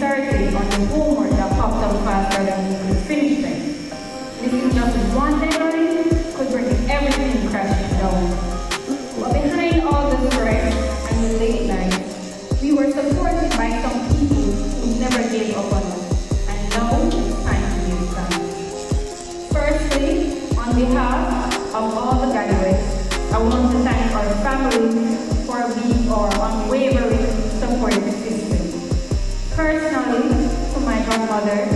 started on the homework that popped up faster than we could finish them. Missing just one deadline could bring everything crashing down. But behind all the stress and the late nights, we were supported by some people who never gave up on us. And now it's time to give thanks. Firstly, on behalf of all the graduates, I want to thank our families for being our unwavering support system. Personally, to my grandmother,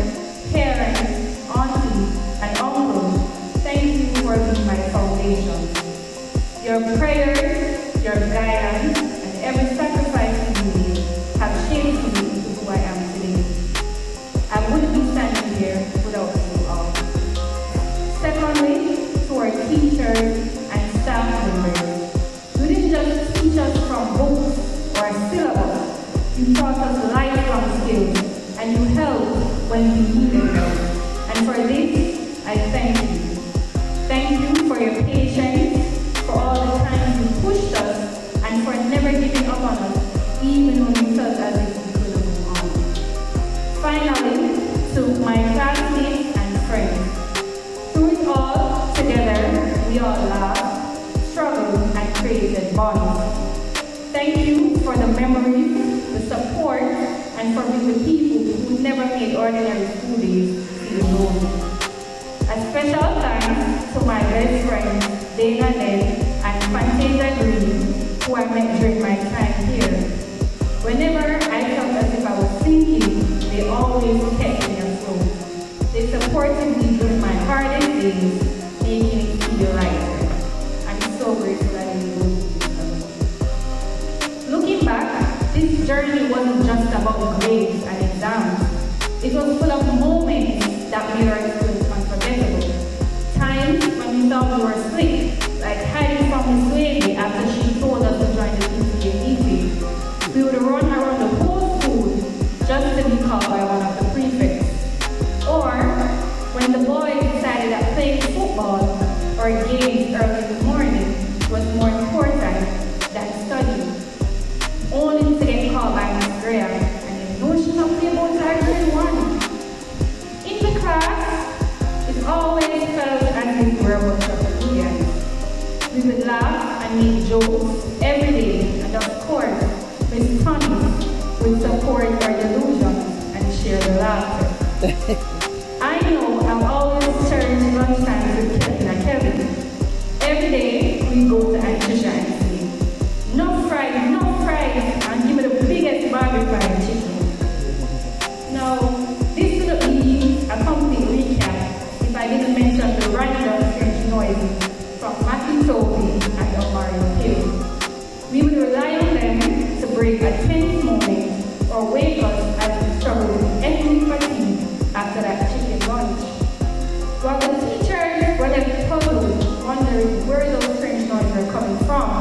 parents, aunties, and uncles, thank you for being my foundation. Your prayers, your guidance, and every sacrifice you made have shaped me into who I am today. I wouldn't be standing here without you all. Secondly, to our teachers and staff members, you didn't just teach us from books or a syllabus, you taught us lifelong skills, and you helped when we needed help. And for this, I thank you. Thank you for your patience, for all the times you pushed us, and for never giving up on us, even when we felt as if we couldn't move on. Finally, to my classmates and friends, through it all, together, we all laughed, struggled, and created bonds. Thank you for the memories, the support, and for being the people who never made ordinary school days feel lonely. A special thanks to my best friends, Dana Ned and Fantasia Green, who I met during my time here. Whenever I felt as if I was sinking, they always kept me afloat. They supported me during my hardest days, making it feel lighter. I'm so grateful that they do. Looking back, this journey wasn't just about grades and exams. It was full of moments that made our experience unforgettable. Times when we thought we were slick, like hiding from Miss Whaley after she told us to join the PTA meeting. We would run around the whole school just to be called by one of the prefects. Or when the boys decided that playing football or games early in the morning was more important than studying, only to get called by Miss Graham and the notion of play about our grade 1. In the class, it always felt as if we were a bunch of comedians. We would laugh and make jokes every day, and of course, Miss Tommy would support our delusions and share the laughter. I know I've always turned lunchtime with Kevin and Kevin. Every day, we go to Aunt Trisha and say, no fries, and give me the biggest barbecue fried chicken. Now, this would be a complete recap if I didn't mention the random strange noises from Matthew Toby and Omari Hill. We would rely on them to break a tense moment or wake us as we struggle with ethnic fatigue after that chicken lunch. While the teachers were left puzzled, wondering where those strange noises were coming from,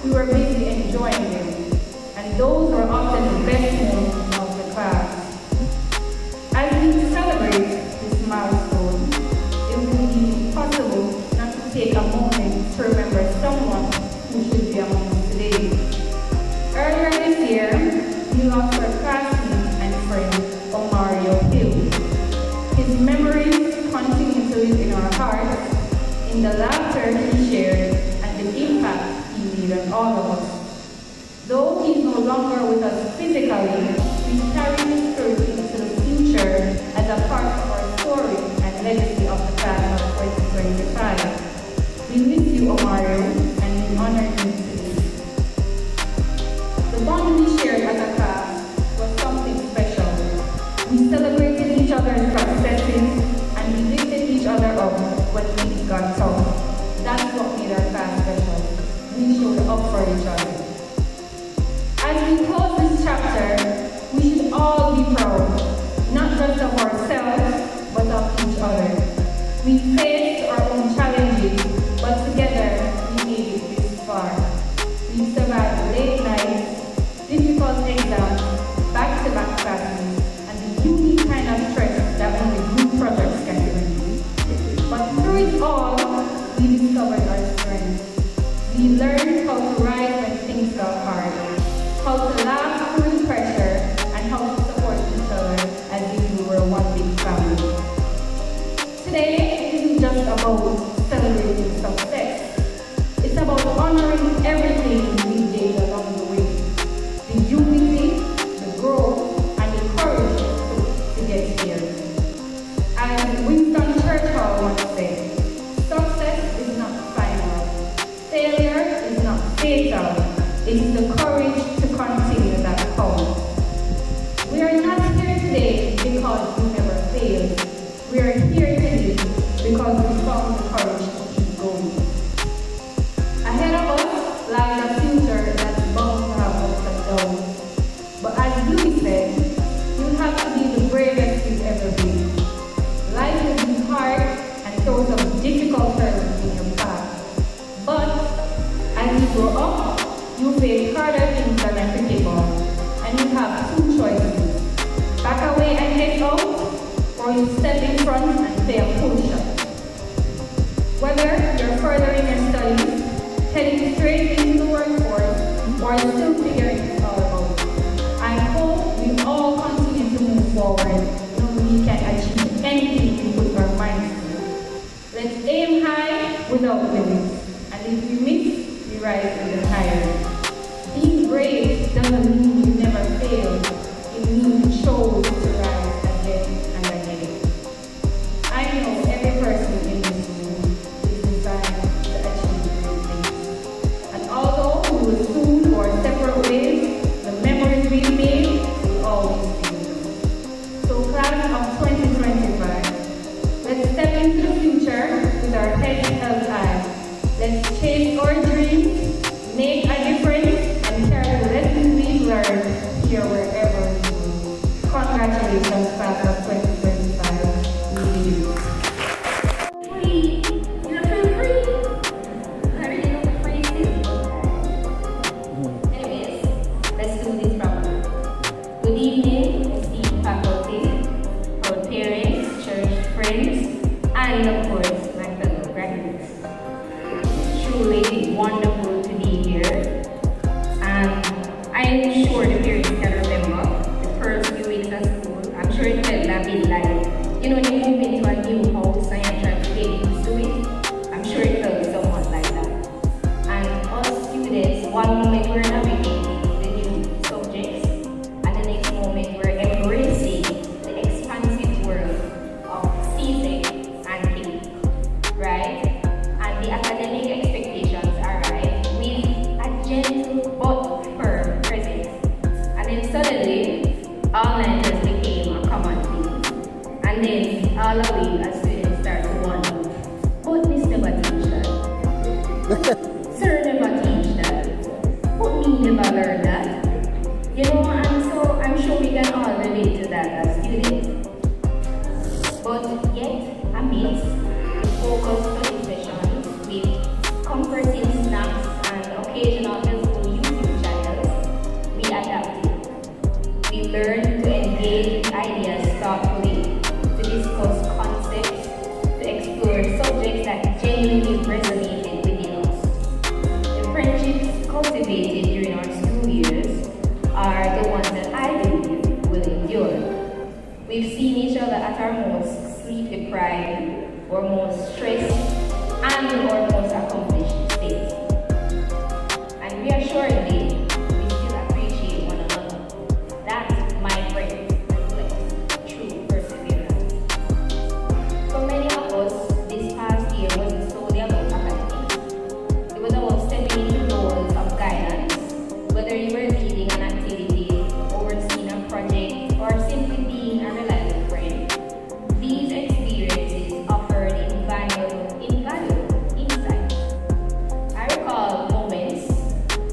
we were busy enjoying them, and those were often the best moments of the class. As we celebrate this milestone, it would be impossible not to take a moment to remember someone who should be among us today. Earlier this year, we lost our classmate and friend, Omari Hill. His memories continue to live in our hearts, in the laughter he shared, and the impact he made on all of us. Though he's no longer with us physically, we carry his spirit into the future as a part of our story and legacy of the class of 2025. We miss you, Omari, and we honor you today. The bond we shared as a class was something special. We celebrated each other's successes and we lifted each other up when things got tough. That's what made our class special. We showed up for each other. As we close this chapter, we should all be proud, not just of ourselves, but of each other. We faced our own challenges, but together we made it this far. We survived late nights, difficult exams, back-to-back classes, and the unique kind of stress that only group projects can bring. But through it all, we discovered our strengths. We learned how to rise when things always step in front and play a cool shot. Whether you're furthering your studies, heading straight into the workforce, or still figuring it all out, I hope we all continue to move forward, knowing we can achieve anything we put our minds to. Let's aim high without limits, and if we miss, we rise even higher. Being brave doesn't mean you never fail, it means you chose to rise again and again. I know every person in this room is designed to achieve great things. And although we will soon go our separate ways, the memories we made will always stay with us. So class of 2025, let's step into the future with our heads held high. Let's chase our dreams, make a difference, and carry the lessons we've learned here wherever we go. Congratulations, class of 2025. We did it. Free. You don't feel free? I really don't free too. Anyways, let's do this properly. Good evening, esteemed faculty, our parents, church friends, and of course, my fellow graduates. It's truly wonderful to be here, and I am sure the parents can remember the first few weeks at school. I'm sure it felt a bit like, when you move into a new house and you're trying to get used to it. I'm sure it felt somewhat like that. And us students, one moment we're navigating the new subjects, and the next moment we're embracing the expansive world of CSEC and KIC, right? And the academic expectations arrive with a gentle but firm presence. And then suddenly, online just became a common thing. And then all the way as students start to wonder, but Miss never teach that. Sir never teach that. But me never learn that. And so I'm sure we can all relate to that as students. But yet, amidst the focused study sessions with comforting snacks and occasional helpful YouTube channels, we adapted. We learned to engage with ideas thoughtfully, to discuss concepts, to explore subjects that genuinely resonated within us. The friendships cultivated during our school years are the ones that I believe will endure. We've seen each other at our most sleep-deprived, or most stressed, and or most accomplished state. And reassuringly, we still appreciate one another. That, my friends, reflects true perseverance. For many of us, this past year wasn't solely about academics. It was about stepping into roles of guidance, whether you were leading an activity, overseeing a project, or simply being a reliable friend. These experiences offered invaluable insights. I recall moments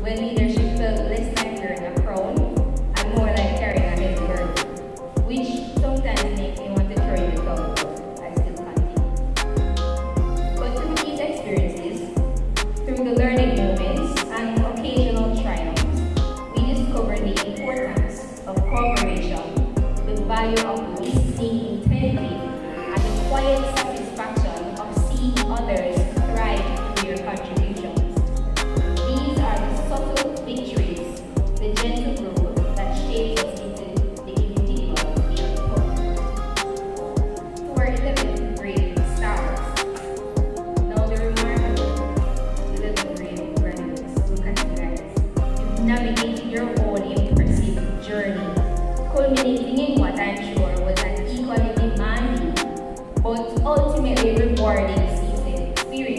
when leadership felt less like wearing a crown and more like carrying a heavy burden, which sometimes makes me want to throw in the towel, but I still continue. But through these experiences, through the learning moments and occasional triumphs, we discover the importance of cooperation, the value of listening intently, and the quiet satisfaction of seeing others thrive through your contributions. These are the subtle victories, the gentle growth that shapes us into the individual we become. To our 11th grade stars, now the remarkable 11th grade graduates, look at you guys. You've navigated your own impressive journey, culminating in what I'm sure was an equally demanding but ultimately rewarding season experience.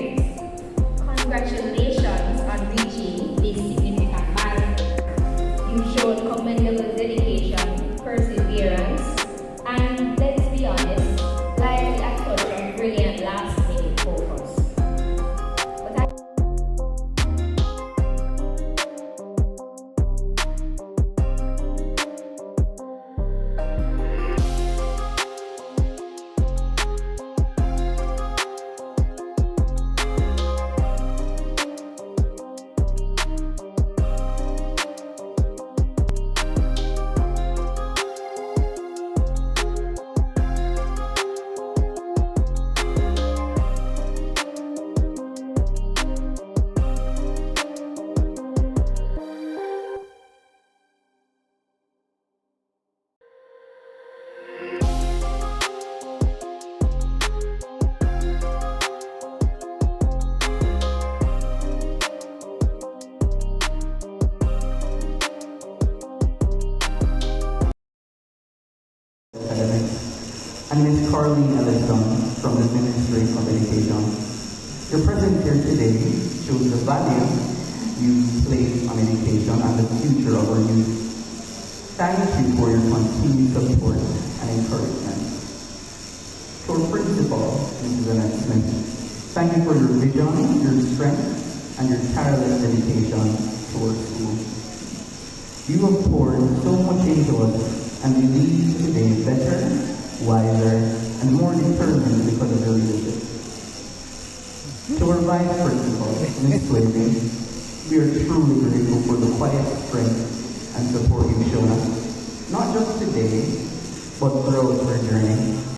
and Ms. Carleen Ellison from the Ministry of Education. Your presence here today shows the value you place on education and the future of our youth. Thank you for your continued support and encouragement. To our principal, Mrs. Annette Smith, thank you for your vision, your strength, and your tireless dedication to our school. You have poured so much into us, and we leave today better, wiser, and more determined because of your leadership. To our vice principal, Ms. Swayze, we are truly grateful for the quiet strength and support you've shown us, not just today, but throughout our journey.